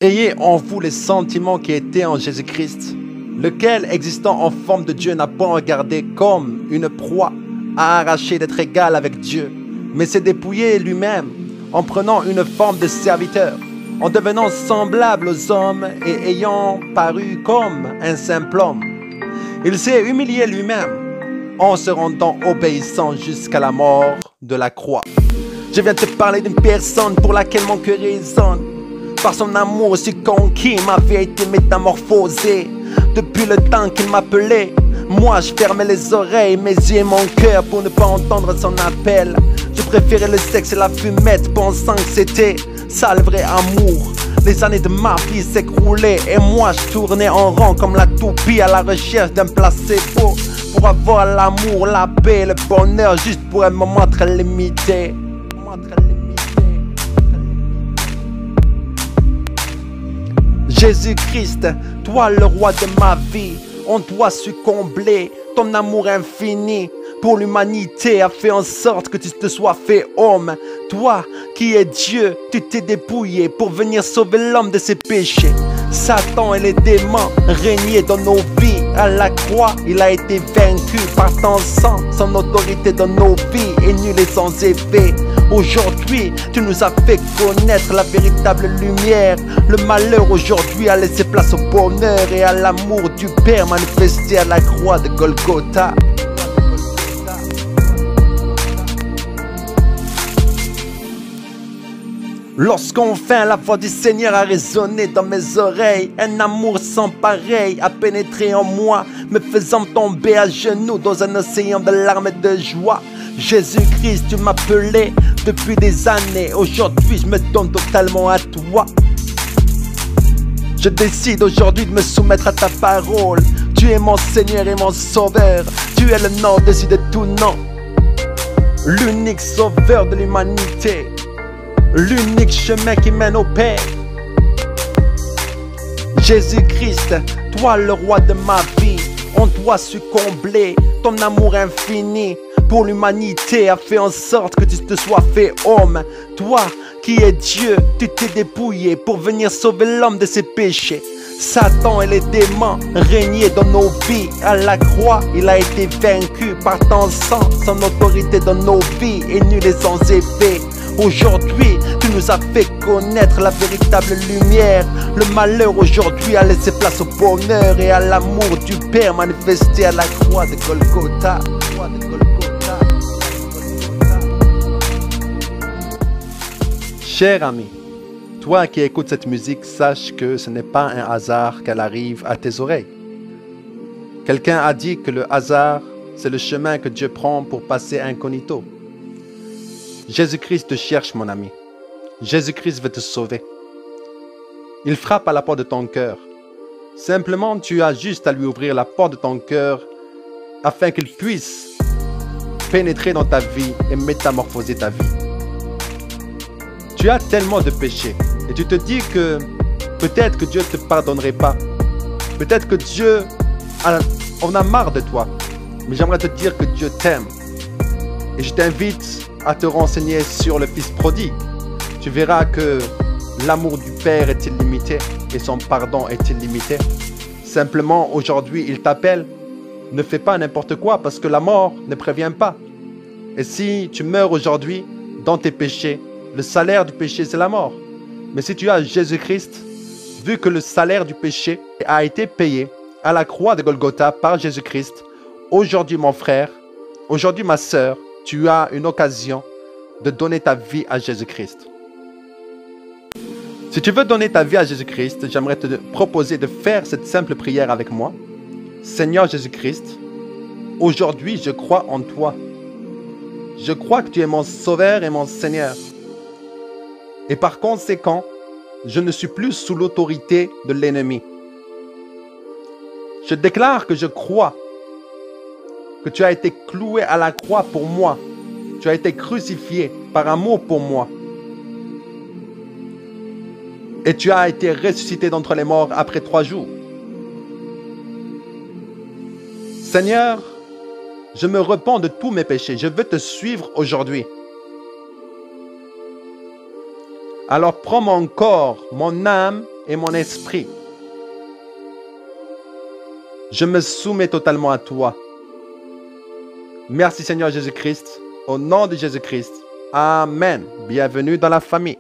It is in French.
Ayez en vous les sentiments qui étaient en Jésus-Christ, lequel, existant en forme de Dieu, n'a pas regardé comme une proie à arracher d'être égal avec Dieu, mais s'est dépouillé lui-même en prenant une forme de serviteur, en devenant semblable aux hommes et ayant paru comme un simple homme. Il s'est humilié lui-même en se rendant obéissant jusqu'à la mort de la croix. Je viens te parler d'une personne pour laquelle mon cœur résonne. Par son amour, je suis conquis, ma vie a été métamorphosée. Depuis le temps qu'il m'appelait, moi je fermais les oreilles, mes yeux et mon cœur pour ne pas entendre son appel. Je préférais le sexe et la fumette, pensant que c'était ça le vrai amour. Les années de ma vie s'écroulaient et moi je tournais en rond comme la toupie à la recherche d'un placebo. Pour avoir l'amour, la paix, le bonheur, juste pour un moment très limité. Jésus-Christ, toi le roi de ma vie, en toi suis comblé, ton amour infini pour l'humanité a fait en sorte que tu te sois fait homme. Toi qui es Dieu, tu t'es dépouillé pour venir sauver l'homme de ses péchés. Satan et les démons régnaient dans nos vies. À la croix, il a été vaincu par ton sang. Son autorité dans nos vies est nulle et sans effet. Aujourd'hui, tu nous as fait connaître la véritable lumière. Le malheur aujourd'hui a laissé place au bonheur et à l'amour du Père manifesté à la croix de Golgotha. Lorsqu'enfin la voix du Seigneur a résonné dans mes oreilles, un amour sans pareil a pénétré en moi, me faisant tomber à genoux dans un océan de larmes et de joie. Jésus-Christ, tu m'appelais depuis des années, aujourd'hui je me donne totalement à toi. Je décide aujourd'hui de me soumettre à ta parole. Tu es mon Seigneur et mon Sauveur, tu es le nom au-dessus de tout nom, l'unique sauveur de l'humanité, l'unique chemin qui mène au Père. Jésus-Christ, toi le roi de ma vie, en toi suis comblé, ton amour infini pour l'humanité a fait en sorte que tu te sois fait homme. Toi qui es Dieu, tu t'es dépouillé pour venir sauver l'homme de ses péchés. Satan et les démons régnaient dans nos vies. À la croix, il a été vaincu par ton sang. Son autorité dans nos vies est nulle et sans effet. Aujourd'hui, tu nous as fait connaître la véritable lumière. Le malheur aujourd'hui a laissé place au bonheur et à l'amour du Père manifesté à la croix de Golgotha. Cher ami, toi qui écoutes cette musique, sache que ce n'est pas un hasard qu'elle arrive à tes oreilles. Quelqu'un a dit que le hasard, c'est le chemin que Dieu prend pour passer incognito. Jésus-Christ te cherche, mon ami. Jésus-Christ veut te sauver. Il frappe à la porte de ton cœur. Simplement, tu as juste à lui ouvrir la porte de ton cœur afin qu'il puisse pénétrer dans ta vie et métamorphoser ta vie. Tu as tellement de péchés et tu te dis que peut-être que Dieu ne te pardonnerait pas. Peut-être que Dieu en a marre de toi. Mais j'aimerais te dire que Dieu t'aime. Et je t'invite à te renseigner sur le Fils prodigue. Tu verras que l'amour du Père est illimité et son pardon est illimité. Simplement, aujourd'hui, il t'appelle. Ne fais pas n'importe quoi parce que la mort ne prévient pas. Et si tu meurs aujourd'hui dans tes péchés, le salaire du péché, c'est la mort. Mais si tu as Jésus-Christ, vu que le salaire du péché a été payé à la croix de Golgotha par Jésus-Christ, aujourd'hui, mon frère, aujourd'hui, ma sœur, tu as une occasion de donner ta vie à Jésus-Christ. Si tu veux donner ta vie à Jésus-Christ, j'aimerais te proposer de faire cette simple prière avec moi. Seigneur Jésus-Christ, aujourd'hui, je crois en toi. Je crois que tu es mon Sauveur et mon Seigneur. Et par conséquent, je ne suis plus sous l'autorité de l'ennemi. Je déclare que je crois que tu as été cloué à la croix pour moi. Tu as été crucifié par amour pour moi. Et tu as été ressuscité d'entre les morts après 3 jours. Seigneur, je me repens de tous mes péchés. Je veux te suivre aujourd'hui. Alors prends mon corps, mon âme et mon esprit. Je me soumets totalement à toi. Merci Seigneur Jésus-Christ. Au nom de Jésus-Christ. Amen. Bienvenue dans la famille.